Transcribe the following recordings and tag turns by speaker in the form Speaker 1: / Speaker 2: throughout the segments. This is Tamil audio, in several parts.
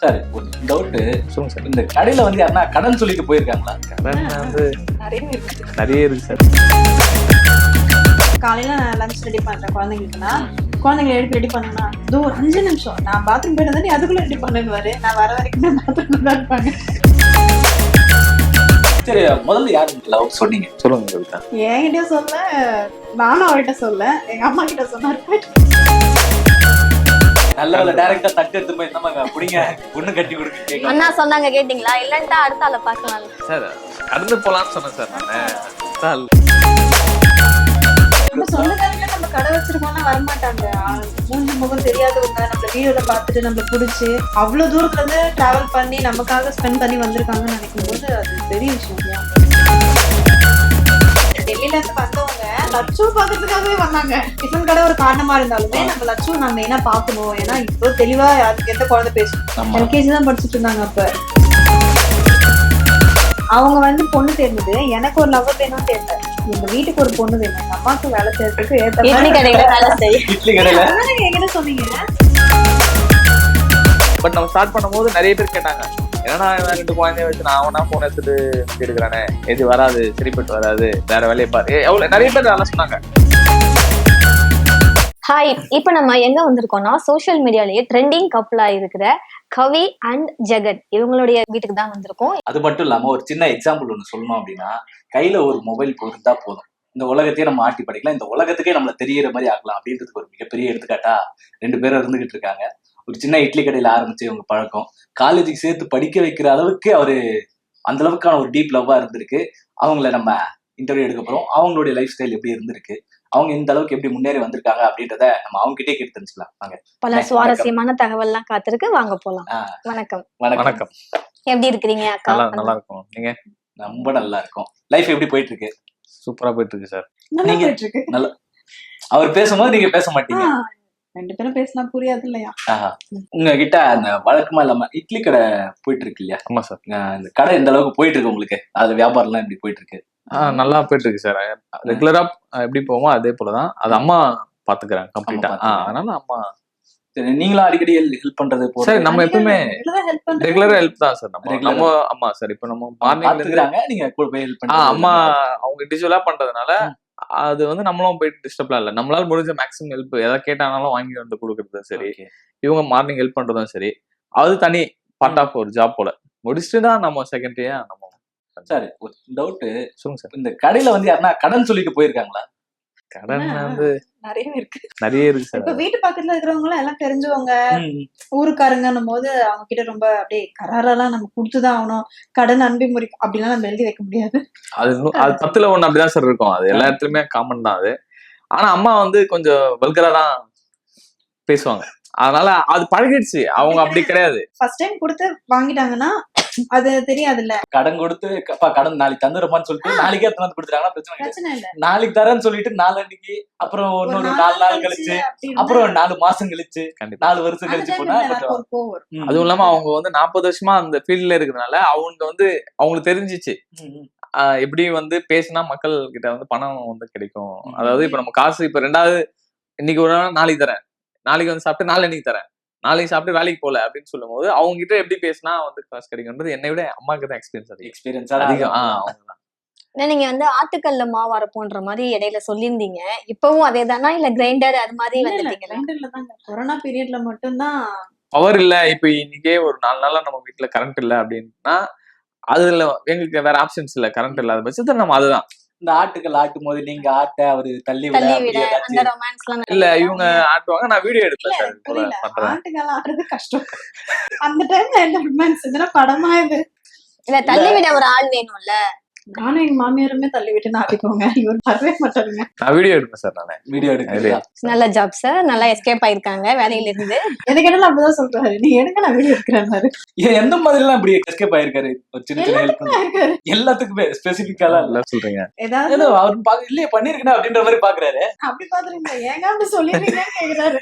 Speaker 1: சார் ஒரு டவுட்டு.
Speaker 2: சொல்லுங்க சார்.
Speaker 1: இந்த கடையில வந்து யாருன்னா கடன் சொல்லிட்டு போயிருக்காங்களா?
Speaker 2: கடன் வந்து நிறைய இருக்கு சார்.
Speaker 3: காலையில நான் லஞ்ச் ரெடி பண்றேன் குழந்தைங்களுக்குன்னா, குழந்தைங்களை எழுப்பி ரெடி பண்ணா இது ஒரு 5 நிமிஷம் நான் பாத்ரூம் போயிட்டு நீ அதுக்குள்ள ரெடி பண்ணுவாரு. நான் வர வரைக்கும் பாத்ரூம் தான் இருப்பாங்க.
Speaker 1: சரி, முதல்ல யாரு லவ் சொன்னீங்க?
Speaker 2: சொல்லுங்க கவிதா.
Speaker 3: என்கிட்ட சொல்ல, நானும் அவர்கிட்ட சொல்ல, எங்க அம்மா கிட்ட சொன்னாரு.
Speaker 1: நல்ல டைரக்டா தட்டு எடுத்து போய் நம்ம புடிங்க பொண்ணு கட்டி கொடுக்க கேட்கலாம்.
Speaker 4: அண்ணா சொன்னாங்க கேட்டீங்களா? இல்லன்ட்டா அடுத்த ஆளை பார்க்கலாம்
Speaker 2: சார் கடந்து போலான்னு சொன்னேன் சார் நானு.
Speaker 3: நம்ம சொந்தக்காரங்க நம்ம கடை வச்சிருக்கோம்னா வரமாட்டாங்க. மூஞ்சி முகம் தெரியாதவங்க நம்ம வீடியோல பார்த்துட்டு நம்ம பிடிச்சி அவ்வளவு தூரத்துல இருந்து டிராவல் பண்ணி நமக்காக ஸ்பெண்ட் பண்ணி வந்திருக்காங்கன்னு நினைக்கும் போது அது பெரிய விஷயம் இல்லையா? டெல்லியில இருந்து வந்தவங்க லட்சு பாக்கிறதுக்காகவே வந்தாங்க. டிஃபன் கடை ஒரு காரணமா இருந்தாலுமே நம்ம லட்சு நான் மெயினா பாக்கணும். ஏன்னா இப்போ தெளிவா அதுக்கு எந்த குழந்தை பேசணும். எல்கேஜி தான் படிச்சுட்டு இருந்தாங்க அப்ப. அவங்க வந்து பொண்ணு தேர்ந்தது எனக்கு ஒரு லவர் வேணும் தேர்ந்த. எங்க வீட்டுக்கு ஒரு பொண்ணு வேணும். எங்க அம்மாவுக்கு வேலை செய்யறதுக்கு
Speaker 4: இட்லி கடையில வேலை செய்ய.
Speaker 1: இட்லி கடையில
Speaker 3: என்கிட்ட சொன்னீங்க.
Speaker 2: பட் நம்ம ஸ்டார்ட் பண்ணும்போது நிறைய பேர் கேட்டாங்க, என்னன்னா 2 குழந்தைய வச்சு நான் அவனா போன் எடுத்துட்டு எடுக்கிறானே, எது வராது, சரிப்பட்டு வராது, வேற வேலையை பாரு. எவ்வளவு நிறைய பேர் நல்லா சொன்னாங்க.
Speaker 4: ஹாய், இப்போ நம்ம எங்க வந்திருக்கோம்னா சோஷியல் மீடியாலேயே ட்ரெண்டிங் கப்புலா இருக்கிற கவி அண்ட் ஜெகன் இவங்களுடைய வீட்டுக்கு தான் வந்திருக்கோம்.
Speaker 1: அது மட்டும் இல்லாம ஒரு சின்ன எக்ஸாம்பிள் ஒண்ணு சொல்லணும் அப்படின்னா, கையில ஒரு மொபைல் இருந்தா போதும், இந்த உலகத்தையே நம்ம ஆட்டி படிக்கலாம், இந்த உலகத்துக்கே நம்மள தெரியற மாதிரி ஆகலாம் அப்படின்றதுக்கு ஒரு மிகப்பெரிய எடுத்துக்காட்டா 2 பேரும் இருந்துகிட்டு இருக்காங்க. ஒரு சின்ன இட்லி கடையில ஆரம்பிச்சு இவங்க பழக்கம் காலேஜுக்கு சேர்த்து படிக்க வைக்கிற அளவுக்கு அவரு அந்த அளவுக்கான ஒரு டீப் லவ்வா இருந்திருக்கு. அவங்கள நம்ம இன்டர்வியூ எடுக்க போறோம். அவங்களுடைய லைஃப் ஸ்டைல் எப்படி இருந்திருக்கு, அவங்க இந்த அளவுக்கு எப்படி முன்னேறி வந்திருக்காங்க அப்படின்றத நம்ம அவங்க கிட்டே கேட்டு தெரிஞ்சுக்கலாம். வாங்க.
Speaker 4: பல சுவாரஸ்யமான தகவல்லாம் காத்திருக்கு, வாங்க போலாம். வணக்கம்.
Speaker 2: வணக்கம்.
Speaker 4: எப்படி இருக்கிறீங்க அக்கா?
Speaker 2: நல்லா இருக்கும். நீங்க?
Speaker 1: ரொம்ப நல்லா இருக்கும். லைஃப் எப்படி போயிட்டு இருக்கு?
Speaker 2: சூப்பரா போயிட்டு இருக்கு சார்.
Speaker 3: நல்லா போயிட்டு இருக்கு.
Speaker 1: நல்லா. அவர் பேசும்போது நீங்க பேச மாட்டீங்க.
Speaker 3: 2 பேரும் பேசினா புரியாது இல்லையா?
Speaker 1: உங்ககிட்ட அந்த வழக்கமா இல்லாம இட்லி கடை போயிட்டு இருக்கு இல்லையா?
Speaker 2: ஆமா சார்.
Speaker 1: இந்த கடை எந்த அளவுக்கு போயிட்டு இருக்கு உங்களுக்கு? அதுல வியாபாரம் எல்லாம் எப்படி போயிட்டு இருக்கு?
Speaker 2: நல்லா போயிட்டு இருக்கு சார். ரெகுலரா எப்படி போவோமோ அதே போலதான். அது அம்மா பாத்துக்கிறாங்க கம்ப்ளீட்டா. அதனால அம்மா.
Speaker 1: நீங்களும் அடிக்கடி ஹெல்ப் பண்றது
Speaker 2: சார் நம்ம எப்பவுமே ரெகுலரா ஹெல்ப் தான் சார். நம்ம அம்மா சார் இப்ப நம்ம
Speaker 1: மார்னிங் நீங்க கூட போய் ஹெல்ப் பண்ணி
Speaker 2: அம்மா அவங்க இண்டிவிஜுவலா பண்றதுனால அது வந்து நம்மளும் போயிட்டு டிஸ்டர்ப்லாம் இல்லை. நம்மளால முடிஞ்ச மேக்ஸிமம் ஹெல்ப் எதாவது கேட்டானாலும் வாங்கி வந்து கொடுக்கறதும் சரி, இவங்க மார்னிங் ஹெல்ப் பண்றதும் சரி, அது தனி பார்ட் ஆஃப் ஒரு ஜாப் போல முடிச்சுட்டு தான் நம்ம செகண்டரியா நம்ம.
Speaker 1: சார் ஒரு டவுட்டு.
Speaker 2: சொல்லுங்க சார்.
Speaker 1: இந்த கடையில வந்து யாருன்னா கடன் சொல்லிட்டு போயிருக்காங்களா?
Speaker 2: கடன் வந்து
Speaker 3: நிறைய இருக்கு
Speaker 2: சார்.
Speaker 3: இப்ப வீட்டு பக்கத்துல இருக்கிறவங்க எல்லாம் தெரிஞ்சவங்க ஊருக்காரங்கன்னும் போது அவங்க கிட்ட ரொம்ப அப்படியே கராரெல்லாம் நம்ம கொடுத்துதான் ஆகணும், கடன் அன்பி முறை அப்படிலாம் நம்ம எழுதி வைக்க முடியாது.
Speaker 2: அது 10ல் 1 அப்படிதான் சார் இருக்கும். அது எல்லா இடத்துலயுமே காமன் தான் அது. ஆனா அம்மா வந்து கொஞ்சம் வல்கரா தான் பேசுவாங்க. அதனால அது பழகிடுச்சு. அவங்க அப்படி கிடையாது.
Speaker 3: ஃபர்ஸ்ட் டைம் கொடுத்து வாங்கிட்டாங்கன்னா அது தெரியாது இல்ல.
Speaker 1: கடன் கொடுத்து கடன் நாளைக்கு தந்துடுமான்னு சொல்லிட்டு நாளைக்கே எடுத்து வந்து கொடுத்துட்டாங்கன்னா
Speaker 3: பிரச்சனை இல்ல.
Speaker 1: நாளைக்கு தரேன்னு சொல்லிட்டு நாளைக்கு அப்புறம் இன்னொரு 4 நாள் கழிச்சு அப்புறம் 4 மாசம் கழிச்சு 4 வருஷம் கழிச்சு போனா
Speaker 2: அதுவும் இல்லாம அவங்க வந்து 40 வருஷமா அந்த ஃபீல்ட்ல இருக்கிறதுனால அவங்க வந்து அவங்களுக்கு தெரிஞ்சிச்சு எப்படி வந்து பேசினா மக்கள் கிட்ட வந்து பணம் வந்து கிடைக்கும். அதாவது இப்ப நம்ம காசு இப்ப 2வது இன்னைக்கு ஒரு நாள் நாளைக்கு தரேன், நாளைக்கு வந்து சாப்பிட்டு நாளைக்கு தரேன், நாளைக்கு சாப்பிட்டு வேலைக்கு போல அப்படின்னு சொல்லும் போது அவங்க கிட்ட எப்படி பேசினா வந்து காசு கிடைக்கும்ன்றது என்னை விட அம்மாக்கு தான் எக்ஸ்பீரியன்ஸ் அதிகம்.
Speaker 4: நீங்க வந்து ஆட்டுக்கல்ல மாவு அரைப்போன்ற மாதிரி இடையில சொல்லியிருந்தீங்க. இப்பவும் அதே தானா இல்ல கிரைண்டர் அது மாதிரி வந்துட்டீங்க?
Speaker 3: கிரைண்டர்ல தாங்க. கொரோனா பீரியட்ல மட்டும்தான்
Speaker 2: பவர் இல்ல. இப்ப இன்னைக்கே ஒரு 4 நாளா நம்ம வீட்டுல கரண்ட் இல்ல அப்படின்னா அதுல எங்களுக்கு வேற ஆப்ஷன்ஸ் இல்ல. கரண்ட் இல்லாத பட்சத்துல நம்ம அதுதான்.
Speaker 1: இந்த ஆட்டுகள் ஆட்டும் போது நீங்க ஆட்ட அவரு தள்ளி விட
Speaker 2: இல்ல இவங்க ஆட்டுவாங்க, நான் வீடியோ எடுப்பேன் சார்.
Speaker 3: ஆட்டுகள் ஆடுறது கஷ்டம். அந்த டைம்ல என்ன ரொமான்ஸ் இதெல்லாம் படமா இது
Speaker 4: இல்ல தள்ளி விட ஒரு ஆள் வேணும்ல.
Speaker 3: நானும் எங்க மாமியாருமே தள்ளி விட்டு ஆட்டிக்கோங்க, இவர் வரவே மாட்டாருங்க.
Speaker 2: நான் வீடியோ எடுப்பேன் சார். நானே வீடியோ
Speaker 1: எடுக்கிறேன்.
Speaker 4: நல்ல ஜாப் சார். நல்லா எஸ்கேப் ஆயிருக்காங்க வேலையில இருந்து.
Speaker 3: எனக்கு என்ன அப்படிதான் சொல்றாரு, நீ எடுக்க நான் வீடியோ எடுக்கிறேன்.
Speaker 1: எந்த மாதிரி எல்லாம் இப்படி எஸ்கேப் ஆயிருக்காரு? சின்ன சின்ன ஹெல்ப் எல்லாத்துக்குமே ஸ்பெசிபிக்கலா இல்ல சொல்றீங்க.
Speaker 3: ஏதாவது
Speaker 1: அவர் இல்லையே பண்ணிருக்கேன் அப்படின்ற மாதிரி பாக்குறாரு.
Speaker 3: அப்படி பாக்குறீங்க ஏங்க அப்படி சொல்லிருக்கீங்கன்னு கேக்குறாரு.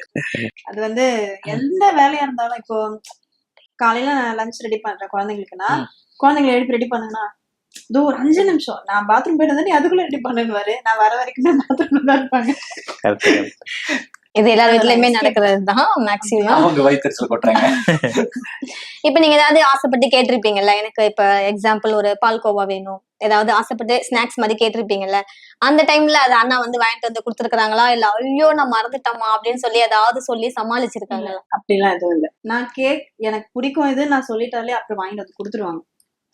Speaker 3: அது வந்து எந்த வேலையா இருந்தாலும் இப்போ காலையில நான் லஞ்ச் ரெடி பண்றேன் குழந்தைங்களுக்குன்னா, குழந்தைங்களை எழுப்பி ரெடி பண்ணுங்கன்னா இது ஒரு 5 நிமிஷம் நான் பாத்ரூம் போயிட்டு நீ அதுக்குள்ள ரெடி பண்ணுவாரு. நான் வர வரைக்கும் பாத்ரூம்ல தான் இருப்பாங்க.
Speaker 4: இது எல்லார் வீட்லயுமே நடக்கிறதுதான் மேக்சிமம்.
Speaker 1: அவங்க வயிற்றுல கொட்டுறாங்க.
Speaker 4: இப்ப நீங்க ஏதாவது ஆசைப்பட்டு கேட்டிருப்பீங்கல்ல, எனக்கு இப்ப எக்ஸாம்பிள் ஒரு பால்கோவா வேணும், ஏதாவது ஆசைப்பட்டு ஸ்நாக்ஸ் மாதிரி கேட்டிருப்பீங்கல்ல, அந்த டைம்ல அது அண்ணா வந்து வாங்கிட்டு வந்து கொடுத்துருக்காங்களா, இல்ல ஐயோ நான் மறந்துட்டோமா அப்படின்னு சொல்லி ஏதாவது சொல்லி சமாளிச்சிருக்காங்களா?
Speaker 3: அப்படிலாம் எதுவும் இல்ல. நான் எனக்கு பிடிக்கும் இது நான் சொல்லிட்டாலே அப்புறம் வாங்கிட்டு வந்து கொடுத்துருவாங்க.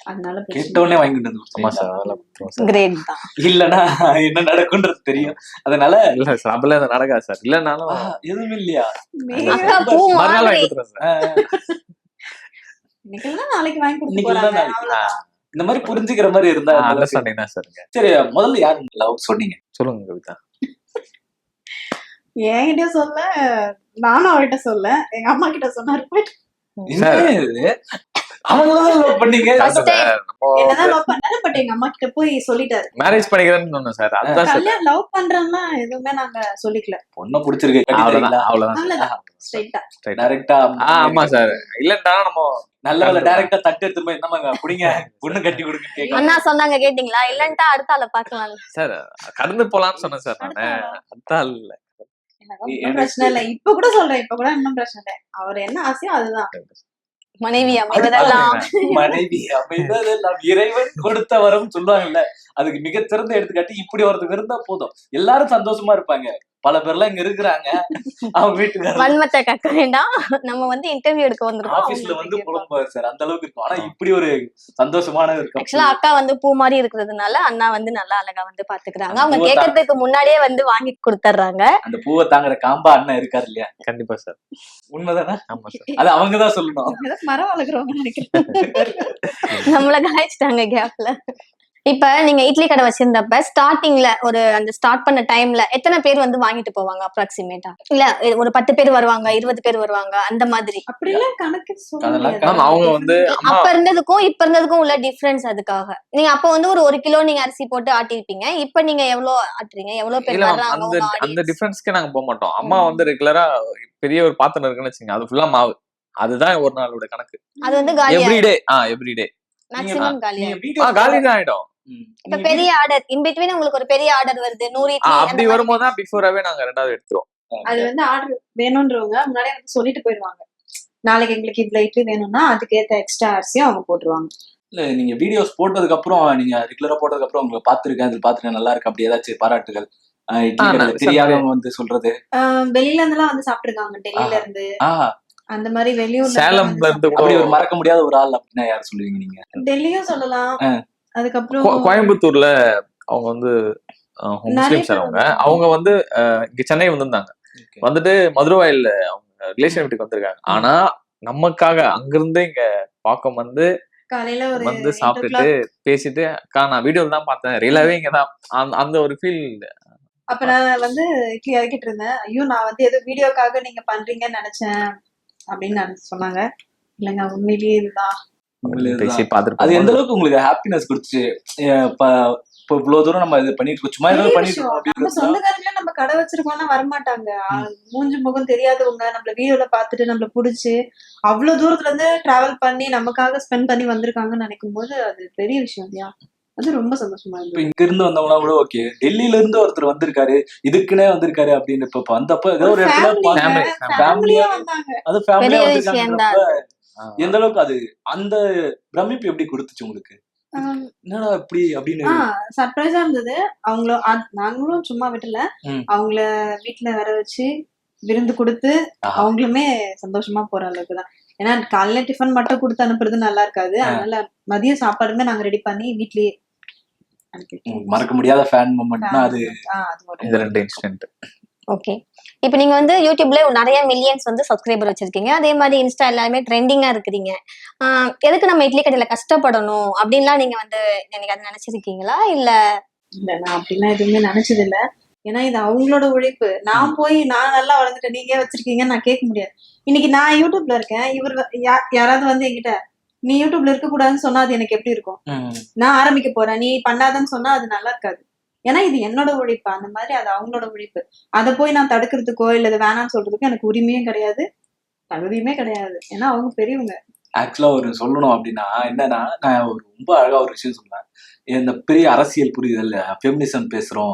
Speaker 3: அதனால
Speaker 1: கேட்டோடனே வாங்கிட்டு வந்து
Speaker 2: ஆமா
Speaker 1: கொடுத்துருவாங்க.
Speaker 2: சார், அதெல்லாம் கொடுத்துருவோம் சார்.
Speaker 4: கிரேட் தான்.
Speaker 1: இல்லன்னா என்ன நடக்கும்ன்றது தெரியும். அதனால
Speaker 2: இல்ல சார், அப்படிலாம் எதுவும் நடக்காது சார். இல்லனாலும்
Speaker 1: எதுவுமே இல்லையா?
Speaker 4: அக்கா பூ
Speaker 2: மறுநாள்
Speaker 4: மாதிரி
Speaker 2: வாங்கி கொடுத்துருவேன் சார்.
Speaker 3: இன்னைக்கு இல்லைன்னா நாளைக்கு வாங்கி கொடுத்து
Speaker 1: இன்னைக்கு
Speaker 3: போறாங்க.
Speaker 1: இல்ல நாளைக்கு. இந்த மாதிரி புரிஞ்சுக்கிற மாதிரி இருந்தா அந்த அளவுக்கு.
Speaker 2: அண்டர்ஸ்டாண்டிங் தான் சாருங்க.
Speaker 1: சரி, முதல்ல யாரு லவ் சொன்னீங்க?
Speaker 2: சொல்லுங்க கவிதா.
Speaker 3: என்கிட்ட சொல்ல, நானும் அவர்கிட்ட சொல்ல, எங்க அம்மா கிட்ட சொன்னாரு. போயிட்டு
Speaker 1: என்ன இது? அவங்கதான் லவ் பண்ணீங்க.
Speaker 4: First time.
Speaker 3: என்னதான் லவ் பண்ணாரு, பட் எங்க அம்மா கிட்ட போய் சொல்லிட்டாரு.
Speaker 2: மேரேஜ் பண்ணிக்கிறேன்னு சொன்னேன் சார். அதுதான் சார்.
Speaker 3: கல்யாணம் லவ் பண்றேன்னா எதுவுமே நாங்க சொல்லிக்கல.
Speaker 1: பொண்ணை பிடிச்சிருக்கு
Speaker 2: அவ்வளவுதான் அவ்வளவுதான் சார்.
Speaker 3: அவ்வளவுதான். ஸ்ட்ரைட்டா.
Speaker 1: டைரக்டா.
Speaker 2: ஆமா சார். இல்லன்னா நம்ம
Speaker 1: நல்ல வேலை டைரக்டா தட்டு எடுத்து போய் என்னமாங்க புடிங்க பொண்ணு கட்டி கொடுங்க கேட்க.
Speaker 4: அண்ணா சொன்னாங்க கேட்டீங்களா? இல்லன்ட்டா அடுத்த ஆளை பாக்கலாம்
Speaker 2: சார் கடந்து போலான்னு சொன்னேன் சார் நானு. அதான் இல்ல.
Speaker 3: எனக்கு ஒண்ணும் பிரச்சனை இல்ல. இப்ப கூட சொல்றேன், இப்ப கூட இன்னும் பிரச்சனை இல்ல. அவர் என்ன ஆசையோ அதுதான்.
Speaker 4: மனைவி அமைவதெல்லாம்
Speaker 1: மனைவி அமைவதெல்லாம் இறைவன் கொடுத்த வரம் சொல்லுவாங்கல்ல, அதுக்கு மிகச்சிறந்த எடுத்துக்காட்டி இப்படி ஒருத்தர் இருந்தா போதும், எல்லாரும் சந்தோஷமா இருப்பாங்க. பல பேர்லாம் இங்க இருக்கிறாங்க. அவங்க வீட்டுக்கு
Speaker 4: வன்மத்தை கக்க வேண்டாம். நம்ம வந்து இன்டர்வியூ எடுக்க வந்திருக்கோம்.
Speaker 1: ஆபீஸ்ல வந்து புலம்புவார் சார், அந்த அளவுக்கு இருக்கும். ஆனா இப்படி ஒரு சந்தோஷமான இருக்கும்.
Speaker 4: ஆக்சுவலா அக்கா வந்து பூ மாதிரி இருக்கிறதுனால அண்ணா வந்து நல்லா அழகா வந்து பாத்துக்கிறாங்க. அவங்க கேட்கறதுக்கு முன்னாடியே வந்து வாங்கி கொடுத்துறாங்க.
Speaker 1: அந்த பூவை தாங்குற காம்பா அண்ணன் இருக்காரு இல்லையா?
Speaker 2: கண்டிப்பா சார்.
Speaker 1: உண்மைதானே?
Speaker 2: ஆமா சார்.
Speaker 1: அது அவங்கதான் சொல்லணும்.
Speaker 3: மரம் வளர்க்குறவங்க நினைக்கிறேன்.
Speaker 4: நம்மள கலாய்ச்சிட்டாங்க கேப்ல. இப்ப நீங்க இட்லி கடை வச்சிருந்தப்ப ஸ்டார்டிங்ல ஒரு அந்த ஸ்டார்ட் பண்ண டைம்ல எத்தனை பேர் வந்து வாங்கிட்டு போவாங்க அப்ராக்சிமேட்டா? இல்ல ஒரு 10 பேர் வருவாங்க, 20 பேர் வருவாங்க, அந்த மாதிரி?
Speaker 3: அப்படிலாம் கணக்கு சொல்ல
Speaker 1: அதெல்லாம்
Speaker 3: முடியாது.
Speaker 2: ஆமா, அவங்க வந்து அம்மா
Speaker 4: அப்ப இருந்ததுக்கும் இப்ப இருந்ததுக்கும் உள்ள டிஃபரன்ஸ் அதுக்காக. நீங்க அப்ப வந்து ஒரு கிலோ நீங்க அரிசி போட்டு ஆட்டிருப்பீங்க. இப்ப நீங்க எவ்வளவு ஆட்டுறீங்க? எவ்வளவு பேர்
Speaker 2: இல்ல மேம்,
Speaker 4: வர்றாங்க
Speaker 2: அந்த
Speaker 4: உங்க
Speaker 2: அந்த
Speaker 4: audience?
Speaker 2: டிஃபரன்ஸ்க்கு நாங்க போக மாட்டோம். அம்மா வந்து ரெகுலரா பெரிய ஒரு பாத்திரம் இருக்குன்னு வச்சுங்க, அது ஃபுல்லா மாவு. அதுதான் ஒரு நாளோட கணக்கு.
Speaker 4: அது வந்து காலியா
Speaker 2: எவ்ரிடே எவ்ரிடே
Speaker 4: மேக்ஸிமம் காலியா.
Speaker 1: நீங்க வீடியோ
Speaker 2: காலி தான் ஆயிடும்.
Speaker 4: இப்ப பெரிய ஆர்டர் இன் பிட்வீன் உங்களுக்கு ஒரு பெரிய ஆர்டர் வருது 100 இட்லி அந்த
Speaker 2: அப்படி
Speaker 4: மாதிரி.
Speaker 2: வரும்போது தான் பிஃபோராவே நாங்க ரெண்டாவது எடுத்துருவோம்.
Speaker 3: அது வந்து ஆர்டர் வேணும்ன்றவங்க முன்னாடியே வந்து சொல்லிட்டு போயிடுவாங்க. நாளைக்கு எங்களுக்கு இவ்வளவு இட்லி வேணும்னா அதுக்கேத்த எக்ஸ்ட்ரா அரிசியும் அவங்க போட்டுருவாங்க.
Speaker 1: இல்ல, நீங்க வீடியோஸ் போட்டதுக்கு அப்புறம், நீங்க ரெகுலரா போட்டதுக்கு அப்புறம் உங்களை பாத்துருக்கேன், அது பாத்துருக்கேன், நல்லா இருக்கு, அப்படி ஏதாச்சும் பாராட்டுகள் இட்லி கடையில தெரியாதவங்க வந்து சொல்றது?
Speaker 3: வெளியில இருந்து எல்லாம் வந்து சாப்பிட்டுருக்காங்க. டெல்லியில இருந்து அந்த மாதிரி வெளியூர்ல
Speaker 2: சேலம்ல இருந்து கூட
Speaker 1: அப்படி ஒரு மறக்க முடியாத ஒரு ஆள் அப்படின்னா யார் சொல்லுவீங்க நீங்க?
Speaker 3: டெல்லியும் சொல்லலாம். அதுக்கப்புறம்
Speaker 2: கோயம்புத்தூர்ல அவங்க வந்து முஸ்லிம் சார். அவங்க வந்து இங்க சென்னை வந்திருந்தாங்க. வந்துட்டு மதுரவாயில்ல அவங்க ரிலேஷன் வீட்டுக்கு வந்திருக்காங்க. ஆனா நமக்காக அங்கிருந்து இங்க பாக்கம் வந்து
Speaker 3: காலையில ஒரு
Speaker 2: வந்து சாப்பிட்டுட்டு பேசிட்டு, அக்கா நான் வீடியோல தான் பார்த்தேன், ரியலாவே இங்கதான் அந்த ஒரு ஃபீல்.
Speaker 3: அப்ப நான் வந்து இட்லி இறக்கிட்டு இருந்தேன். ஐயோ நான் வந்து ஏதோ வீடியோக்காக நீங்க பண்றீங்கன்னு நினைச்சேன் அப்படின்னு சொன்னாங்க. இல்லைங்க, உண்மையிலேயே இதுதான்.
Speaker 2: பேசி
Speaker 1: அது
Speaker 2: பாத்துட்டு
Speaker 1: எந்த அளவுக்கு உங்களுக்கு ஹாப்பினஸ் கொடுத்துச்சு? இப்ப இவ்வளவு தூரம் நம்ம இது பண்ணிட்டு இருக்கோம், சும்மா ஏதாவது பண்ணிட்டு இருக்கோம்
Speaker 3: நம்ம
Speaker 1: அப்படின்னு
Speaker 3: சொந்தக்காரங்களே நம்ம கடை வச்சிருக்கோம்னா வரமாட்டாங்க. மூஞ்சி முகம் தெரியாதவங்க நம்மள வீடியோல பாத்துட்டு நம்மள புடிச்சு அவ்வளவு தூரத்துல இருந்து டிராவல் பண்ணி நமக்காக ஸ்பெண்ட் பண்ணி வந்திருக்காங்கன்னு நினைக்கும் போது அது பெரிய விஷயம் இல்லையா? அது ரொம்ப சந்தோஷமா
Speaker 1: இப்ப
Speaker 3: இருக்கு.
Speaker 1: இங்க இருந்து வந்தவங்களா கூட ஓகே, டெல்லியில இருந்து ஒருத்தர் வந்திருக்காரு, இதுக்குன்னே வந்திருக்காரு அப்படின்னு இப்ப வந்தப்ப ஏதோ ஒரு இடத்துல
Speaker 3: ஃபேமிலியா வந்தாங்க.
Speaker 1: அது ஃபேமிலியா
Speaker 4: பெரிய விஷயம்தான்.
Speaker 1: வந்திருக்காங்க. எந்த அளவுக்கு அது அந்த பிரமிப்பு எப்படி கொடுத்துச்சு உங்களுக்கு? என்னடா இப்படி அப்படின்னு
Speaker 3: சர்ப்ரைஸா இருந்தது. நாங்களும் சும்மா விட்டுல அவங்கள வீட்டுல வர வச்சு விருந்து கொடுத்து அவங்களுமே சந்தோஷமா போற அளவுக்கு தான். ஏன்னா காலையில டிஃபன் மட்டும் கொடுத்து அனுப்புறது நல்லா இருக்காது. அதனால மதியம் சாப்பாடுமே நாங்க ரெடி பண்ணி வீட்லயே
Speaker 1: மறக்க முடியாத ஃபேன் மூமெண்ட்னா அது
Speaker 2: இந்த ரெண்டு இன்சிடென்ட்.
Speaker 4: ஓகே, இப்போ நீங்க வந்து யூடியூப்ல நிறைய மில்லியன்ஸ் வந்து சப்ஸ்கிரைபர் வச்சிருக்கீங்க. அதே மாதிரி இன்ஸ்டா எல்லாமே ட்ரெண்டிங்கா இருக்கிறீங்க. எதுக்கு நம்ம இட்லி கடையில கஷ்டப்படணும் அப்படின்லாம் நீங்க வந்து எனக்கு அது நினைச்சிருக்கீங்களா? இல்ல
Speaker 3: நான் அப்படிலாம் எதுவுமே நினைச்சது இல்ல. ஏன்னா இது அவங்களோட உழைப்பு. நான் போய் நான் நல்லா வளர்ந்துட்டேன் நீங்க வச்சிருக்கீங்கன்னு நான் கேட்க முடியாது. இன்னைக்கு நான் யூடியூப்ல இருக்கேன், இவர் யாராவது வந்து என்கிட்ட நீ யூடியூப்ல இருக்க கூடாதுன்னு சொன்னா அது எனக்கு எப்படி இருக்கும்? நான் ஆரம்பிக்க போறேன், நீ பண்ணாதன்னு சொன்னா அது நல்லா இருக்காது. ஏன்னா இது என்னோட உழைப்பு. அந்த மாதிரி அது அவங்களோட உழைப்பு. அதை போய் நான் தடுக்கிறதுக்கோ இல்ல இது வேணாம்னு சொல்றதுக்கோ எனக்கு உரிமையும் கிடையாது, தகுதியுமே கிடையாது. ஏன்னா அவங்க பெரியவங்க.
Speaker 1: ஆக்சுவலா ஒரு சொல்லணும் அப்படின்னா என்னன்னா, நான் ஒரு ரொம்ப அழகா ஒரு விஷயம் சொல்லுவேன். இந்த பெரிய அரசியல் புரிதல், ஃபெமினிசம் பேசுறோம்,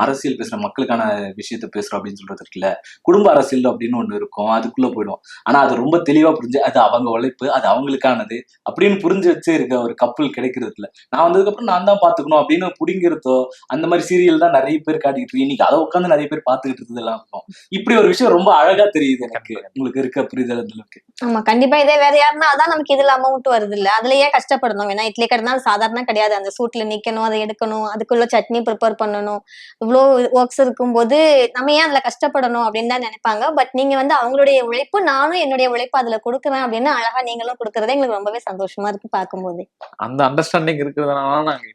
Speaker 1: அரசியல் பேசுற மக்களுக்கான விஷயத்த பேசுறோம் அப்படின்னு சொல்றது இருக்குல்ல, குடும்ப அரசியல் அப்படின்னு ஒண்ணு இருக்கும், அதுக்குள்ள போயிடும். ஆனா அது ரொம்ப தெளிவா புரிஞ்சு அது அவங்க உழைப்பு, அது அவங்களுக்கானது அப்படின்னு புரிஞ்சு வச்சு இருக்க ஒரு கப்பல் கிடைக்கிறது இல்ல. நான் வந்ததுக்கு அப்புறம் நான் தான் பாத்துக்கணும் அப்படின்னு புடிங்கிறதோ அந்த மாதிரி சீரியல் தான் நிறைய பேர் காட்டிட்டு இருக்கு. இன்னைக்கு அதை உட்காந்து நிறைய பேர் பாத்துக்கிட்டு இருந்ததெல்லாம் இருக்கும். இப்படி ஒரு விஷயம் ரொம்ப அழகா தெரியுது எனக்கு, உங்களுக்கு இருக்க புரிதல் அந்த அளவுக்கு.
Speaker 4: ஆமா கண்டிப்பா. இதே வேற யாருன்னா அதான் நமக்கு இதுல அமௌண்ட் வருது இல்ல, அதுல ஏன் கஷ்டப்படணும்? வேணா இட்லி கடைனா சாதாரண கிடையாது, அந்த சூட்ல நிக்கணும், அதை எடுக்கணும், அதுக்குள்ள சட்னி ப்ரிப்பேர் பண்ணணும், இவ்வளோ ஒர்க்ஸ் இருக்கும்போது நம்ம ஏன் அதுல கஷ்டப்படணும் அப்படின்னு தான் நினைப்பாங்க. பட் நீங்க வந்து அவங்களுடைய உழைப்பு, நானும் என்னுடைய உழைப்பு அதுல கொடுக்குறேன் அப்படின்னு அழகா நீங்களும் கொடுக்கறதே எங்களுக்கு ரொம்பவே சந்தோஷமா இருக்கு பார்க்கும்போது.
Speaker 2: அந்த அண்டர்ஸ்டாண்டிங் இருக்கிறதுனால நாங்க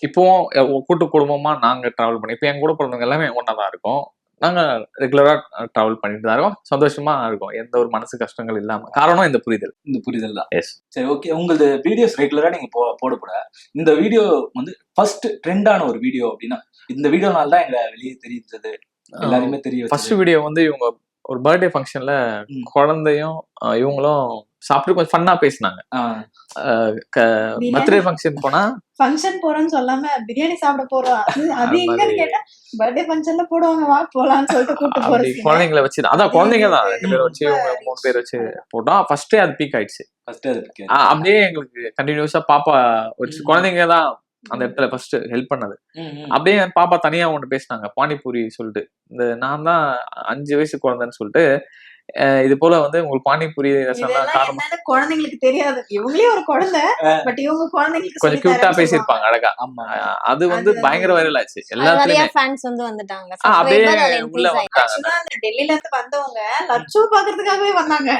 Speaker 2: இப்போவும் கூட்டு குடும்பமா நாங்க டிராவல் பண்ணி, இப்ப என் கூட பிறந்தவங்க எல்லாமே ஒன்னாதான் இருக்கோம். நாங்க ரெகுலரா டிராவல் பண்ணிட்டு தான் இருக்கோம், சந்தோஷமா இருக்கும், எந்த ஒரு மனசு கஷ்டங்கள் இல்லாம. காரணம் இந்த புரிதல் தான்.
Speaker 1: எஸ். சரி, ஓகே. உங்களது வீடியோஸ் ரெகுலரா நீங்க போட இந்த வீடியோ வந்து ஃபர்ஸ்ட் ட்ரெண்டான ஒரு வீடியோ அப்படின்னா இந்த வீடியோனால தான் எங்க வெளியே தெரிஞ்சது, எல்லாருமே தெரிய
Speaker 2: ஃபர்ஸ்ட் வீடியோ வந்து இவங்க ஒரு பர்த்டே ஃபங்க்ஷன்ல குழந்தையும் இவங்களும் சாப்பிட்டு கொஞ்சம் ஃபன்னா பேசினாங்க. பர்த்டே ஃபங்க்ஷன் போனா
Speaker 3: ஃபங்க்ஷன் போறோம்னு சொல்லாம பிரியாணி சாப்பிட போறோம், அது எங்கன்னு கேட்டா பர்த்டே ஃபங்க்ஷன்ல போடுவாங்க, வா போலாம்னு சொல்லிட்டு கூப்பிட்டு போறோம்.
Speaker 2: குழந்தைங்களை வச்சு, அதான் குழந்தைங்க தான் 2 பேர் வச்சு 3 பேர் வச்சு போட்டோம். ஃபர்ஸ்டே அது பீக் ஆயிடுச்சு. அப்படியே எங்களுக்கு கண்டினியூஸா பாப்பா வச்சு குழந்தைங்க தான் அந்த இடத்துல ஃபர்ஸ்ட் ஹெல்ப் பண்ணது. அப்படியே பாப்பா தனியா ஒண்ணு பேசினாங்க, பானிபூரி சொல்லிட்டு. இந்த நான் தான் 5 வயசு குழந்தைன்னு சொல்லிட்டு, இது போல வந்து உங்களுக்கு பானிபூரி
Speaker 3: குழந்தைங்களுக்கு தெரியாது, இவங்களே ஒரு குழந்தை, பட் இவங்க குழந்தைங்களுக்கு
Speaker 2: கொஞ்சம் கியூட்டா பேசியிருப்பாங்க அழகா. அது வந்து பயங்கர வைரல் ஆச்சு எல்லாத்துலயுமே.
Speaker 4: ஃபேன்ஸ் வந்து வந்துட்டாங்க,
Speaker 2: அப்படியே உள்ள வந்தாங்க.
Speaker 3: டெல்லில இருந்து வந்தவங்க லட்சு பாக்குறதுக்காகவே வந்தாங்க.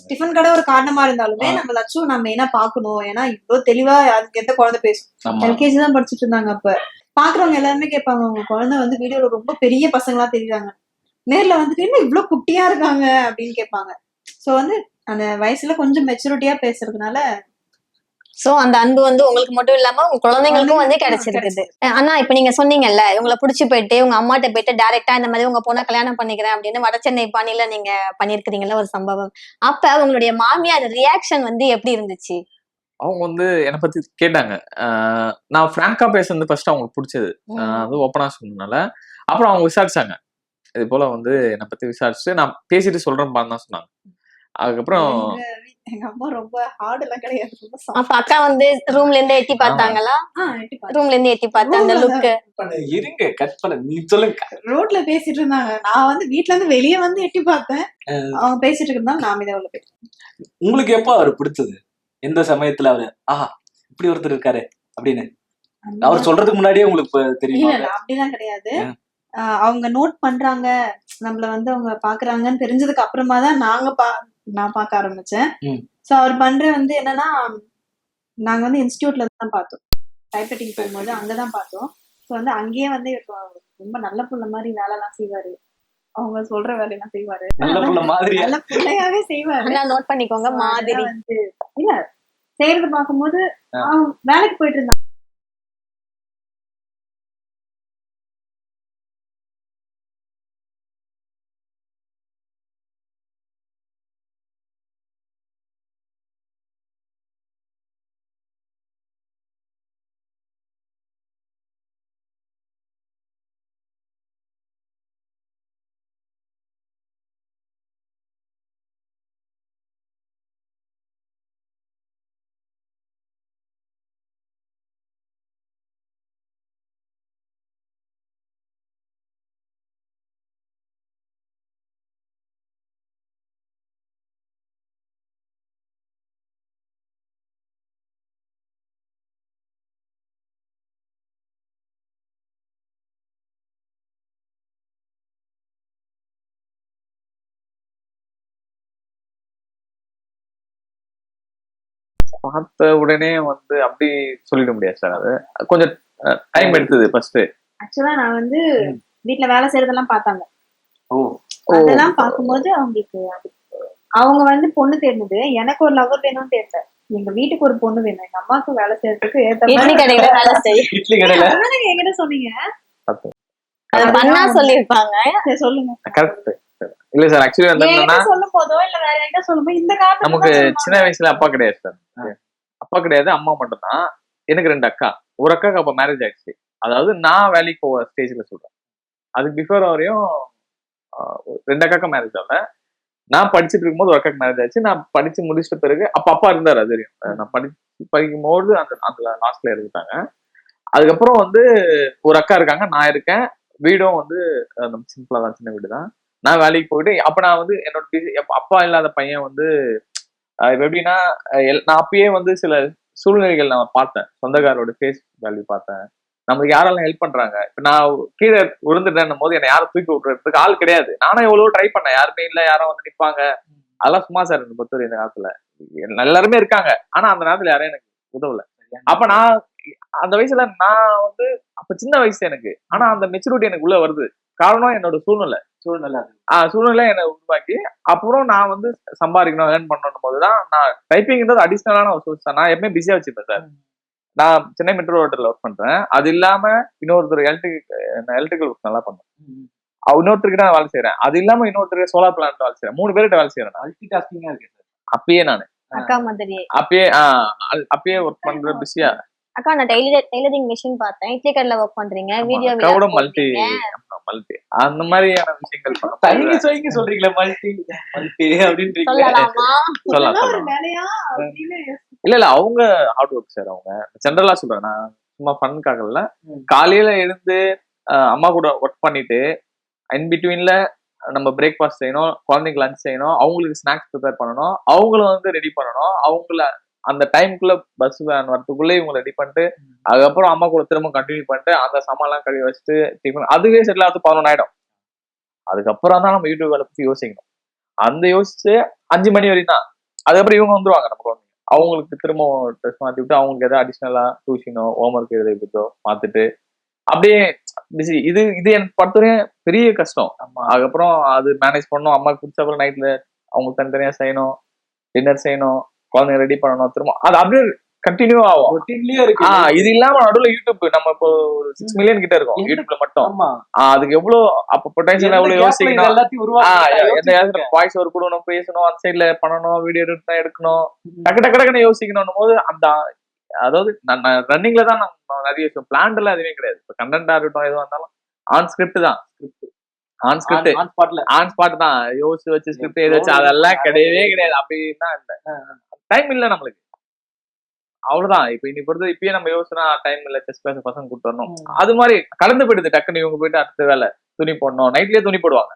Speaker 3: டிஃபன் கடை ஒரு காரணமா இருந்தாலுமே நம்ம லட்சு நம்ம என்ன பாக்கணும், ஏன்னா இவ்வளவு தெளிவா அதுக்கு எந்த குழந்தை பேசும். எல்கேஜி தான் படிச்சுட்டு இருந்தாங்க. அப்ப பாக்குறவங்க எல்லாருமே கேட்பாங்க, உங்க குழந்தை வந்து வீடியோல ரொம்ப பெரிய பசங்களா தெரியுறாங்க, நேர்ல வந்துட்டு என்ன இவ்வளவு குட்டியா இருக்காங்க அப்படின்னு கேட்பாங்க. சோ வந்து அந்த வயசுல கொஞ்சம் மெச்சூரிட்டியா பேசுறதுனால
Speaker 4: சோ அந்த அன்பு வந்து உங்களுக்கு மட்டும் இல்லாம உங்க குழந்தைங்களுக்கும் வந்து கிடைச்சிருக்குது. ஆனா இப்ப நீங்க சொன்னீங்கல்ல, இவங்களை புடிச்சு போயிட்டு உங்க அம்மாட்ட போயிட்டு டைரக்டா இந்த மாதிரி உங்க பொண்ணை கல்யாணம் பண்ணிக்கிறேன் அப்படின்னு வட சென்னை பாணியில நீங்க பண்ணிருக்கிறீங்கல்ல ஒரு சம்பவம். அப்ப உங்களுடைய மாமியார் ரியாக்ஷன் வந்து எப்படி இருந்துச்சு?
Speaker 2: அவங்க வந்து என்னை பத்தி கேட்டாங்க. நான் பிராங்கா பேசுறது ஃபர்ஸ்ட் அவங்களுக்கு பிடிச்சது, அது ஓப்பனா சொன்னதுனால. அப்புறம் அவங்க விசாரிச்சாங்க, இது போல வந்து என்னை பத்தி விசாரிச்சு நான் பேசிட்டு சொல்றேன் தான் சொன்னாங்க. அதுக்கப்புறம்
Speaker 3: எங்க அம்மா ரொம்ப ஹார்ட் எல்லாம் கிடையாது.
Speaker 4: அப்ப அக்கா வந்து ரூம்ல இருந்து எட்டி பார்த்தாங்களா? ரூம்ல இருந்து எட்டி பார்த்தா அந்த லுக்.
Speaker 1: இருங்க, கட் பண்ண நீ சொல்லுங்க.
Speaker 3: ரோட்ல பேசிட்டு இருந்தாங்க, நான் வந்து வீட்ல இருந்து வெளியே வந்து எட்டி பார்த்தேன். அவங்க பேசிட்டு இருந்தாங்க, நான் இதை உள்ள போயிட்டேன்.
Speaker 1: உங்களுக்கு எப்போ அவர் பிடிச்சது? எந்த சமயத்துல அவரு ஆஹா இப்படி ஒருத்தர் இருக்காரு அப்படின்னு அவர் சொல்றதுக்கு முன்னாடியே உங்களுக்கு தெரியும்?
Speaker 3: இல்ல அப்படிதான் கிடையாது. அவங்க நோட் பண்றாங்க, நம்மள வந்து அவங்க பாக்குறாங்கன்னு தெரிஞ்சதுக்கு அப்புறமா தான் நான் பார்க்க ஆரம்பிச்சேன். சோ அவர் பண்ற வந்து என்னன்னா, நாங்க வந்து இன்ஸ்டிடியூட்ல தான் பார்த்தோம், டைப்ரைட்டிங் போகும்போது அங்கதான் பார்த்தோம். ஸோ வந்து அங்கேயே வந்து ரொம்ப நல்ல புள்ள மாதிரி வேலை எல்லாம் செய்வாரு, அவங்க சொல்ற வேலையெல்லாம் செய்வாரு,
Speaker 1: நல்ல புள்ள மாதிரி,
Speaker 3: நல்ல பிள்ளையாவே செய்வாரு.
Speaker 4: நோட் பண்ணிக்கோங்க மாதிரி
Speaker 3: வந்து இல்ல செய்யறது பார்க்கும்போது வேலைக்கு போயிட்டு இருந்தாங்க.
Speaker 2: பார்த்த உடனே வந்து அப்படி சொல்லிட முடியாது சார், அது கொஞ்சம் டைம் எடுத்தது. ஃபர்ஸ்ட்
Speaker 3: ஆக்சுவலா நான் வந்து வீட்டுல வேலை செய்யறதெல்லாம் பார்த்தாங்க. அதெல்லாம் பார்க்கும்போது அவங்களுக்கு அவங்க வந்து பொண்ணு தேர்ந்தது, எனக்கு ஒரு லவர் வேணும்னு தேர்ந்த, எங்க வீட்டுக்கு ஒரு பொண்ணு வேணும், எங்க அம்மாவுக்கு வேலை செய்யறதுக்கு என்கிட்ட சொன்னீங்க சொல்லுங்க.
Speaker 2: கரெக்ட் இல்ல சார், ஆக்சுவலி வந்து என்னன்னா
Speaker 3: சொல்லும் போதோ இல்ல வேற யார்கிட்ட சொல்லும் போது இந்த காரணம்
Speaker 2: நமக்கு சின்ன வயசுல அப்பா கிடையாது சார். அப்ப அப்பா கிடையாது, அம்மா மட்டும்தான். எனக்கு 2 அக்கா. ஒரு அக்காக்கு அப்ப மேரேஜ் ஆயிடுச்சு. அதாவது நான் வேலைக்கு போற ஸ்டேஜ்ல சொல்றேன். அதுக்கு பிஃபோர் வரையும் 2 அக்காக்கும் மேரேஜ் ஆகல. நான் படிச்சுட்டு இருக்கும்போது ஒரு அக்காக்கு மேரேஜ் ஆச்சு. நான் படிச்சு முடிச்சிட்ட பிறகு அப்ப அப்பா இருந்தாரு, அது தெரியும். நான் படிக்கும்போது அந்த அந்த லாஸ்ட்ல இருந்துட்டாங்க. அதுக்கப்புறம் வந்து ஒரு அக்கா இருக்காங்க, நான் இருக்கேன். வீடும் வந்து நம்ம சிம்பிளா தான், சின்ன வீடு தான். நான் வேலைக்கு போயிட்டு அப்ப நான் வந்து என்னோட அப்பா இல்லாத பையன் வந்து இப்ப எப்படின்னா நான் அப்பயே வந்து சில சூழ்நிலைகள் நான் பார்த்தேன். சொந்தக்காரோட ஃபேஸ் வேல்யூ பார்த்தேன். நமக்கு யாரெல்லாம் ஹெல்ப் பண்றாங்க. இப்ப நான் கீழே விழுந்துட்டேன்னும் போது என்னை யாரும் தூக்கி விட்டுறதுக்கு ஆள் கிடையாது. நானும் எவ்வளவோ ட்ரை பண்ணேன். யாருமே இல்ல, யாரும் வந்து நிப்பாங்க. அதெல்லாம் சும்மா சார் என்ன பொறுத்தவரை இந்த காலத்துல. எல்லாருமே இருக்காங்க. ஆனா அந்த நேரத்துல யாரும் எனக்கு உதவல. அப்ப நான் அந்த வயசுல நான் வந்து அப்ப சின்ன வயசு எனக்கு. ஆனா அந்த மெச்சூரிட்டி எனக்கு உள்ள வருது. காரணம் என்னோட சூழ்நிலை. சூழ்நிலை என்னை உருவாக்கி அப்புறம் நான் வந்து சம்பாதிக்கணும், ஏர்ன் பண்ணணும் போதுதான் நான் டைப்பிங்ன்றது அடிஷனலான ஒரு சோர்ஸ் தான். நான் எப்பவுமே பிஸியா வச்சுப்பேன் சார். நான் சென்னை மெட்ரோ ஹோட்டல்ல ஒர்க் பண்றேன். அது இல்லாம இன்னொருத்தர் எலக்ட்ரிக்கல் ஒர்க் நல்லா பண்ணுவேன். இன்னொருத்தருக்கு நான் வேலை செய்யறேன். அது இல்லாம இன்னொருத்தருக்கு சோலார் பிளான்ட் வேலை செய்யறேன். 3 பேர்கிட்ட வேலை செய்யறேன்.
Speaker 1: மல்டி டாஸ்கிங்கா இருக்கு சார்.
Speaker 2: அப்பயே நானு
Speaker 4: அக்கா மாதிரியே.
Speaker 2: அப்பயே ஒர்க் பண்ற பிஸியா.
Speaker 4: அக்கா நான் டெய்லரிங் மிஷின் பார்த்தேன். இட்லி கடையில ஒர்க் பண்றீங்க. வீடியோ
Speaker 2: கூட மல்டி அந்த மாதிரியான விஷயங்கள்
Speaker 1: தயங்கி சொயங்கி சொல்றீங்களா மல்டி மல்டி அப்படின்றீங்க.
Speaker 4: சொல்லலாமா?
Speaker 2: சொல்லலாம்.
Speaker 3: வேலையா அப்படின்னு
Speaker 2: இல்ல அவங்க ஹார்ட் ஒர்க் சார். அவங்க ஜென்ரலா சொல்றேன், நான் சும்மா ஃபன்னுக்காக இல்ல. காலையில எழுந்து அம்மா கூட ஒர்க் பண்ணிட்டு இன் பிட்வீன்ல நம்ம பிரேக்ஃபாஸ்ட் செய்யணும், குழந்தைக்கு லஞ்ச் செய்யணும், அவங்களுக்கு ஸ்நாக்ஸ் ப்ரிப்பேர் பண்ணணும், அவங்களும் வந்து ரெடி பண்ணணும். அவங்கள அந்த டைமுக்குள்ள பஸ் வேன் வரதுக்குள்ளே இவங்க ரெடி பண்ணிட்டு அதுக்கப்புறம் அம்மா கூட திரும்ப கண்டினியூ பண்ணிட்டு அந்த சாமான்லாம் கழுவி வச்சுட்டு டிஃபன் அதுவே செட்டில் ஆகுது 11 ஆயிடும். அதுக்கப்புறம் தான் நம்ம யூடியூப் வேலை பத்தி யோசிக்கணும். அந்த யோசிச்சு 5 மணி வரைக்கும் தான். அதுக்கப்புறம் இவங்க வந்துருவாங்க நம்ம குழந்தைங்க. அவங்களுக்கு திரும்ப ட்ரெஸ் மாத்தி விட்டு அவங்களுக்கு ஏதாவது அடிஷ்னலா டியூஷனோ ஹோம் ஒர்க் எழுதிட்டோ பார்த்துட்டு அப்படியே பிஸி. இது எனக்கு பொறுத்தவரையும் பெரிய கஷ்டம். அதுக்கப்புறம் அது மேனேஜ் பண்ணணும். அம்மாக்கு பிடிச்ச அப்புறம் நைட்ல அவங்களுக்கு தனித்தனியா செய்யணும், டின்னர் செய்யணும், குழந்தைங்க ரெடி பண்ணணும், திரும்ப அது அப்படியே கண்டினியூ ஆகும். இது இல்லாம நடுவுல யூடியூப் நம்ம இப்போ 6 மில்லியன் கிட்ட இருக்கும் யூடியூப்ல மட்டும். அதுக்கு எவ்வளவு அப்ப பொட்டன்ஷியல் எவ்வளவு யோசிக்கணும். வாய்ஸ் ஓவர் கொடுக்கணும், பேசணும், அந்த சைட்ல பண்ணணும், வீடியோ எடுக்கணும், டக்குன்னு யோசிக்கணும் போது அந்த அதாவது ரன்னிங்ல தான் நம்ம நிறைய விஷயம் பிளான் எல்லாம் எதுவுமே கிடையாது. இப்ப கண்டென்ட்டா இருக்கட்டும் எதுவாக இருந்தாலும் ஆன் ஸ்கிரிப்ட் தான். ஆன் ஸ்பாட் தான் யோசிச்சு வச்சு ஸ்கிரிப்ட் எது வச்சு அதெல்லாம் கிடையவே கிடையாது. அப்படின்னா இல்ல, டைம் இல்ல நம்மளுக்கு, அவ்வளவுதான். இப்ப இன்னைக்கு பொறுத்து இப்பயே நம்ம யோசனை டைம் இல்ல, செஸ் கிளாஸ் பசங்க கூட்டு வரணும், அது மாதிரி கடந்து போயிடுது. டக்குன்னு இவங்க போயிட்டு அடுத்த வேலை துணி போடணும், நைட்லயே துணி போடுவாங்க.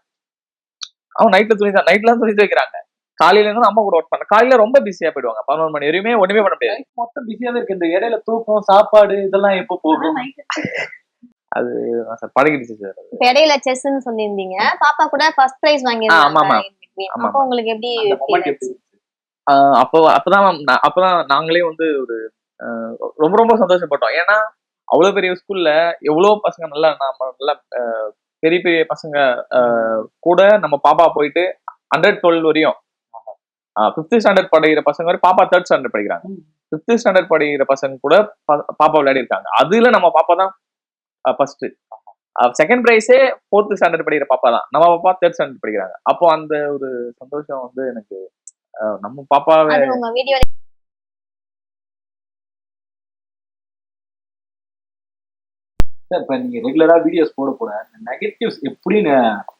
Speaker 2: அவங்க நைட்ல துணி தான், நைட்லாம் துணி துவைக்கிறாங்க. காலையில இருந்து அம்மா கூட ஒர்க் பண்ண காலையில ரொம்ப பிஸியா போயிடுவாங்க. 11 மணி வரையுமே ஒண்ணுமே பண்ண முடியாது.
Speaker 1: மொத்தம் பிஸியா தான் இருக்கு. இந்த இடையில தூக்கம், சாப்பாடு இதெல்லாம் எப்போ போகும்?
Speaker 2: அது சார் பழகிடுச்சு சார்.
Speaker 4: இப்ப இடையில செஸ்ன்னு சொல்லியிருந்தீங்க, பாப்பா கூட ஃபர்ஸ்ட் பிரைஸ் வாங்கியிருந்தாங்க. அப்போ உங்களுக்கு எப்படி?
Speaker 2: அப்பதான் நாங்களே வந்து ஒரு ரொம்ப ரொம்ப சந்தோஷப்பட்டோம். ஏன்னா அவ்வளவு பெரிய ஸ்கூல்ல எவ்வளவு பசங்க நல்லா பெரிய பெரிய பசங்க கூட நம்ம பாப்பா போயிட்டு 112 வரையும் 5th ஸ்டாண்டர்ட் படிக்கிற பசங்க வரை, பாப்பா 3rd ஸ்டாண்டர்ட் படிக்கிறாங்க. 5th ஸ்டாண்டர்ட் படிக்கிற பசங்க கூட பாப்பா விளையாடி இருக்காங்க. அதுல நம்ம பாப்பா தான் ஃபர்ஸ்ட். செகண்ட் பிரைஸே 4th ஸ்டாண்டர்ட் படிக்கிற பாப்பா தான். நம்ம பாப்பா 3rd ஸ்டாண்டர்ட் படிக்கிறாங்க. அப்போ அந்த ஒரு சந்தோஷம் வந்து எனக்கு நம்ம பாப்பாவே
Speaker 1: இப்ப நீங்க ரெகுலரா வீடியோஸ் போட நெகட்டிவ்ஸ் எப்படின்னு,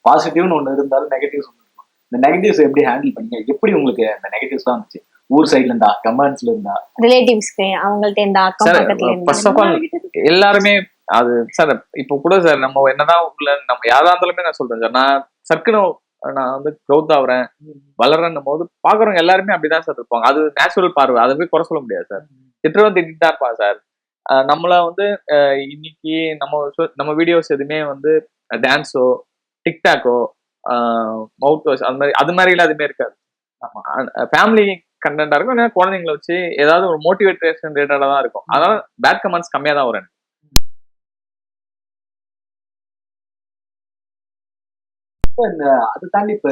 Speaker 1: பாசிட்டிவ்னு ஒண்ணு இருந்தாலும் நெகட்டிவ்ஸ் ஒண்ணு இருக்கும். இந்த நெகட்டிவ்ஸ் எப்படி ஹேண்டில் பண்ணீங்க? எப்படி உங்களுக்கு அந்த நெகட்டிவ்ஸ் தான் வந்துச்சு? ஊர் சைட்ல இருந்தா, கமெண்ட்ஸ்ல இருந்தா,
Speaker 4: ரிலேட்டிவ்ஸ்க்கு அவங்கள்ட்ட இருந்தா, அக்கம் பக்கத்துல இருந்தா?
Speaker 2: ஃபர்ஸ்ட் ஆஃப் ஆல் எல்லாருமே அது சார். இப்போ கூட சார் நம்ம என்னதான் உள்ள நம்ம யாரா இருந்தாலுமே நான் சொல்றேன் சார், நான் சர்க்குன்னு நான் வந்து க்ரோத் ஆகுறேன், வளர்றேன்னும் போது பாக்குறவங்க எல்லாருமே அப்படிதான் சார் இருப்பாங்க. அது நேச்சுரல் பார்வை, அதை போய் குறை சொல்ல முடியாது சார். திட்டுறவன் திட்டிட்டு தான் இருப்பான் சார். நம்மள வந்து இன்னைக்கு நம்ம வீடியோஸ் எதுவுமே வந்து டான்ஸோ டிக்டாக்கோ மவுத் வாஷ் அது மாதிரி எல்லாம் எதுவுமே இருக்காது. ஃபேமிலி கண்டென்ட்டா இருக்கும். குழந்தைங்களை வச்சு ஏதாவது ஒரு மோட்டிவேஷன் ரிலேட்டடா தான் இருக்கும். அதனால பேட் கமெண்ட்ஸ் கம்மியா தான் வரும்.
Speaker 1: அதை தாண்டி இப்ப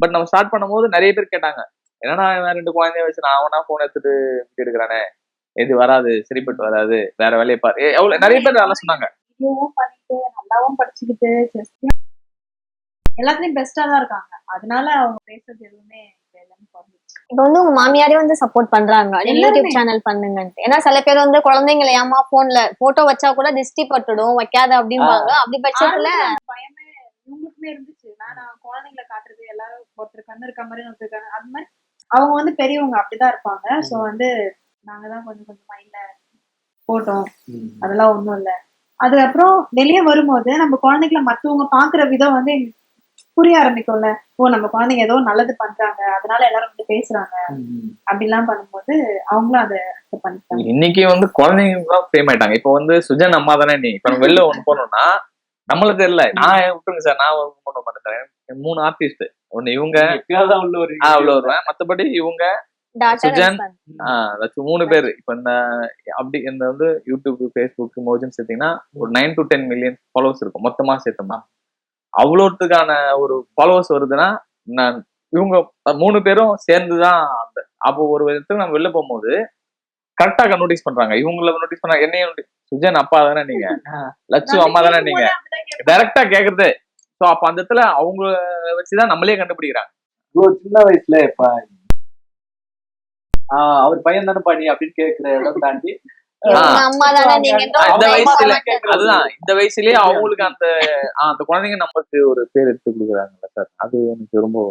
Speaker 2: பட் நம்ம ஸ்டார்ட் பண்ணும்போது நிறைய பேர் கேட்டாங்க, என்னன்னா இவன் 2 குழந்தைய வச்சு நான் அவனா போன் எடுத்துட்டு எடுக்கிறானே, இது வராது, சரிப்பட்டு வராது, வேற வேலையை பாரு. எவ்வளவு நிறைய பேர் அதெல்லாம் சொன்னாங்க.
Speaker 3: இதுவும் பண்ணிட்டு நல்லாவும் படிச்சுக்கிட்டு எல்லாத்துலயும் பெஸ்டா தான் இருக்காங்க. அதனால அவங்க பேசுறது எதுவுமே எல்லாமே குறைஞ்சிருச்சு.
Speaker 4: இப்ப வந்து உங்க மாமியாரே வந்து சப்போர்ட் பண்றாங்க நீங்க யூடியூப் சேனல் பண்ணுங்கன்ட்டு. ஏன்னா சில பேர் வந்து குழந்தைங்களை ஏமா போன்ல போட்டோ வச்சா கூட திருஷ்டி பட்டுடும் வைக்காத அப்படிம்பாங்க. அப்படி பட்சத்துல
Speaker 3: பயமே இவங்களுக்குமே இருந்துச்சு. நான் குழந்தைங்களை காட்டுறது எல்லாரும் ஒருத்தர் கண்ணு இருக்க மாதிரி ஒருத்தர் கண்ணு அது மாதிரி அவங்க வந்து பெரியவங்க அப்படிதான் இருப்பாங்க. சோ வந்து நாங்கதான் கொஞ்சம் கொஞ்சம் மைண்ட்ல போட்டோம், அதெல்லாம் ஒண்ணும் இல்ல. அதுக்கப்புறம் வெளியே வரும்போது நம்ம குழந்தைகளை மத்தவங்க பாக்குற விதம் வந்து எங்களுக்கு புரிய ஆரம்பிக்கும்ல. ஓ நம்ம குழந்தைங்க ஏதோ நல்லது பண்றாங்க அதனால எல்லாரும் வந்து பேசுறாங்க அப்படிலாம் பண்ணும்போது அவங்களும் அதை அக்செப்ட் பண்ணிட்டாங்க.
Speaker 2: இன்னைக்கு வந்து குழந்தைங்க தான் ஃபேம் ஆயிட்டாங்க. இப்போ வந்து சுஜன் அம்மா தானே நீ இப்ப நம்ம வெளில ஒண்ணு போனோம்னா நம்மளுக்கு தெரியல. நான் விட்டுருங்க சார், நான் ஒர்க் பண்ண மாட்டேன் சார். 3 ஆர்டிஸ்ட், ஒண்ணு இவங்க உள்ள வருவேன், மத்தபடி இவங்க சுஜன் ஏதாச்சும் 3 பேர். இப்ப இந்த அப்படி இந்த வந்து யூடியூப், ஃபேஸ்புக், மோஜன் சேர்த்தீங்கன்னா ஒரு 9 to 10 மில்லியன் ஃபாலோவர்ஸ் இருக்கும் மொத்தமா சேர்த்தோம்னா. அவ்வளோத்துக்கான ஒரு ஃபாலோவர்ஸ் வருதுன்னா நான் இவங்க 3 பேரும் சேர்ந்துதான் அந்த. அப்போ ஒரு விதத்துக்கு நம்ம வெளில போகும்போது கரெக்டா நோட்டீஸ் பண்றாங்க. இவங்கள நோட்டீஸ் பண்ணாங்க, என்னையும் சுஜன் அப்பா தானே நீங்க, லட்சு அம்மா தானே நீங்க, டைரக்டா கேக்குறது. சோ அப்ப அந்த இடத்துல அவங்க வச்சுதான் நம்மளே கண்டுபிடிக்கிறாங்க.
Speaker 1: சின்ன வயசுல இப்ப அவர் பையன் தானே பாடி அப்படின்னு கேக்குற இடம் தாண்டி
Speaker 4: அம்மா தானே நீங்க
Speaker 2: இந்த வயசுல அதுதான், இந்த வயசுலயே அவங்களுக்கு அந்த அந்த குழந்தைங்க நமக்கு ஒரு பேர் எடுத்து கொடுக்குறாங்கல்ல சார், அது எனக்கு ரொம்ப